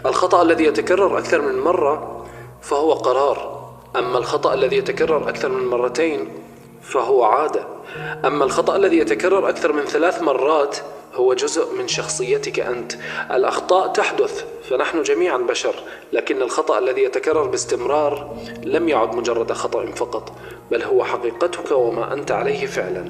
الخطأ الذي يتكرر أكثر من مرة فهو قرار، أما الخطأ الذي يتكرر أكثر من مرتين فهو عادة، أما الخطأ الذي يتكرر أكثر من 3 مرات هو جزء من شخصيتك أنت. الأخطاء تحدث، فنحن جميعا بشر، لكن الخطأ الذي يتكرر باستمرار لم يعد مجرد خطأ فقط، بل هو حقيقتك وما أنت عليه فعلا.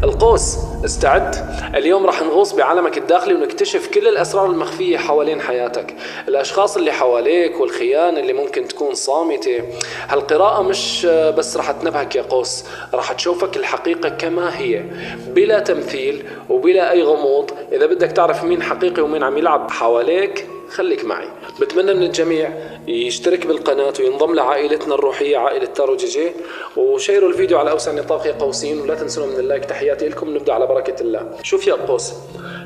القوس، استعد. اليوم راح نغوص بعالمك الداخلي ونكتشف كل الأسرار المخفية حوالين حياتك، الأشخاص اللي حواليك والخيانة اللي ممكن تكون صامتة. هالقراءة مش بس راح تنبهك يا قوس، راح تشوفك الحقيقة كما هي، بلا تمثيل وبلا أي غموض. إذا بدك تعرف مين حقيقي ومين عم يلعب حواليك خليك معي. بتمنى من الجميع يشترك بالقناة وينضم لعائلتنا الروحية عائلة تارو جي جي، وشيروا الفيديو على أوسع نطاق قوسين، ولا تنسوا من اللايك. تحياتي لكم، نبدأ على بركة الله. شوف يا قوس،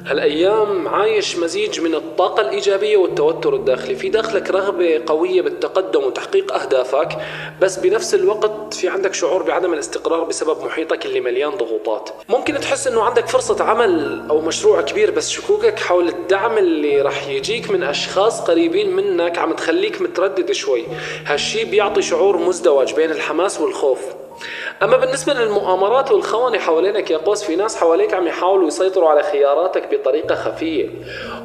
هالأيام عايش مزيج من الطاقة الإيجابية والتوتر الداخلي. في داخلك رغبة قوية بالتقدم وتحقيق أهدافك، بس بنفس الوقت في عندك شعور بعدم الاستقرار بسبب محيطك اللي مليان ضغوطات. ممكن تحس إنه عندك فرصة عمل أو مشروع كبير، بس شكوكك حول الدعم اللي رح يجيك من أشخاص قريبين منك عم تخليك متردد شوي. هالشي بيعطي شعور مزدوج بين الحماس والخوف. أما بالنسبة للمؤامرات والخونة حوالينك يا قوس، في ناس حواليك عم يحاولوا يسيطروا على خياراتك بطريقة خفية.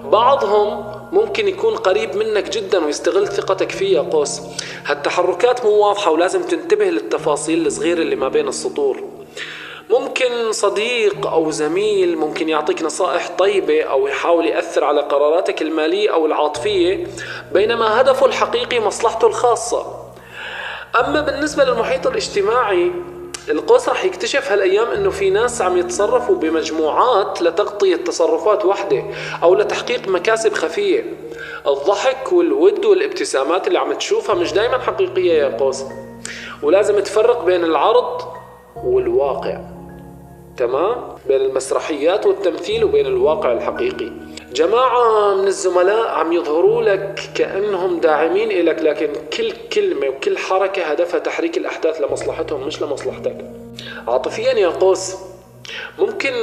بعضهم ممكن يكون قريب منك جدا ويستغل ثقتك فيه يا قوس. هالتحركات مو واضحة ولازم تنتبه للتفاصيل الصغيرة اللي ما بين السطور. ممكن صديق أو زميل ممكن يعطيك نصائح طيبة أو يحاول يأثر على قراراتك المالية أو العاطفية، بينما هدفه الحقيقي مصلحته الخاصة. أما بالنسبة للمحيط الاجتماعي، القوس رح يكتشف هالأيام إنه في ناس عم يتصرفوا بمجموعات لتغطية تصرفات وحدة أو لتحقيق مكاسب خفية. الضحك والود والابتسامات اللي عم تشوفها مش دايما حقيقية يا قوس، ولازم تفرق بين العرض والواقع، تمام؟ بين المسرحيات والتمثيل وبين الواقع الحقيقي. جماعة من الزملاء عم يظهروا لك كأنهم داعمين إلك، لكن كل كلمة وكل حركة هدفها تحريك الأحداث لمصلحتهم مش لمصلحتك. عاطفيا يا قوس، ممكن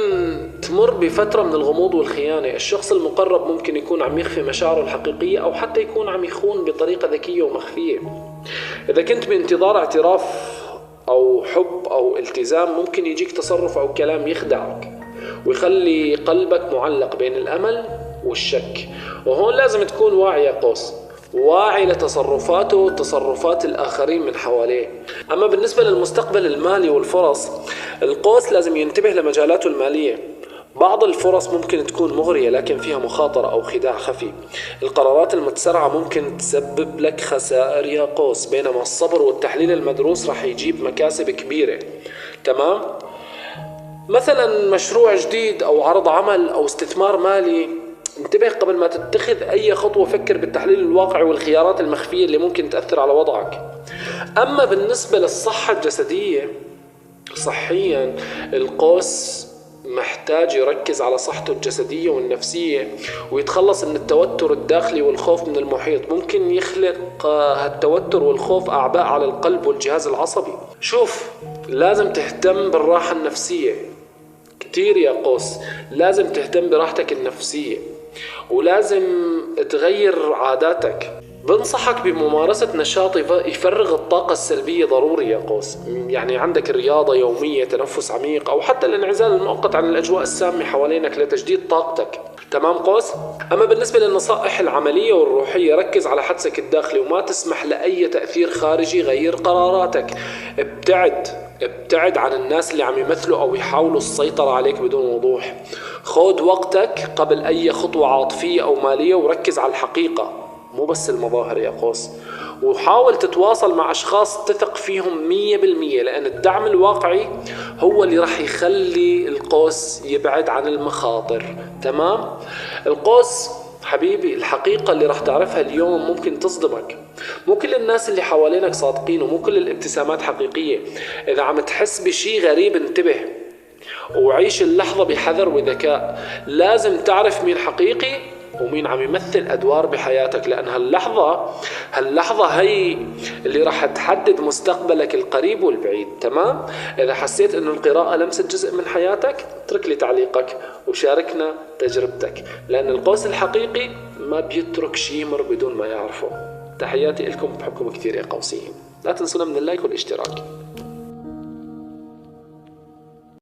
تمر بفترة من الغموض والخيانة. الشخص المقرب ممكن يكون عم يخفي مشاعره الحقيقية أو حتى يكون عم يخون بطريقة ذكية ومخفية. إذا كنت بانتظار اعتراف أو حب أو التزام، ممكن يجيك تصرف أو كلام يخدعك ويخلي قلبك معلق بين الأمل والشك. وهون لازم تكون واعي يا قوس، واعي لتصرفاته وتصرفات الآخرين من حواليه. أما بالنسبة للمستقبل المالي والفرص، القوس لازم ينتبه لمجالاته المالية. بعض الفرص ممكن تكون مغرية لكن فيها مخاطرة أو خداع خفي. القرارات المتسرعة ممكن تسبب لك خسائر يا قوس، بينما الصبر والتحليل المدروس رح يجيب مكاسب كبيرة، تمام؟ مثلا مشروع جديد أو عرض عمل أو استثمار مالي. انتبه قبل ما تتخذ أي خطوة، فكر بالتحليل الواقعي والخيارات المخفية اللي ممكن تأثر على وضعك. أما بالنسبة للصحة الجسدية، صحيا القوس محتاج يركز على صحته الجسدية والنفسية ويتخلص من التوتر الداخلي والخوف من المحيط. ممكن يخلق هالتوتر والخوف أعباء على القلب والجهاز العصبي. شوف، لازم تهتم بالراحة النفسية كتير يا قوس، لازم تهتم براحتك النفسية ولازم تغير عاداتك. بنصحك بممارسة نشاط يفرغ الطاقة السلبية، ضروري يا قوس. يعني عندك رياضة يومية، تنفس عميق، أو حتى الانعزال المؤقت عن الأجواء السامة حوالينك لتجديد طاقتك، تمام قوس؟ أما بالنسبة للنصائح العملية والروحية، ركز على حدسك الداخلي وما تسمح لأي تأثير خارجي يغير قراراتك. ابتعد عن الناس اللي عم يمثلوا أو يحاولوا السيطرة عليك بدون وضوح. خذ وقتك قبل أي خطوة عاطفية أو مالية وركز على الحقيقة مو بس المظاهر يا قوس. وحاول تتواصل مع أشخاص تثق فيهم 100%، لأن الدعم الواقعي هو اللي رح يخلي القوس يبعد عن المخاطر، تمام؟ القوس حبيبي، الحقيقة اللي رح تعرفها اليوم ممكن تصدمك. مو كل الناس اللي حوالينك صادقين، ومو كل الابتسامات حقيقية. إذا عم تحس بشي غريب انتبه وعيش اللحظة بحذر وذكاء. لازم تعرف مين حقيقي ومين عم يمثل أدوار بحياتك، لأن هاللحظة هي اللي راح تحدد مستقبلك القريب والبعيد. تمام؟ إذا حسيت إنه القراءة لمست جزء من حياتك، اترك لي تعليقك وشاركنا تجربتك، لأن القوس الحقيقي ما بيترك شي يمر بدون ما يعرفه. تحياتي لكم، بحبكم كثير يا قوسيين. لا تنسونا من اللايك والاشتراك.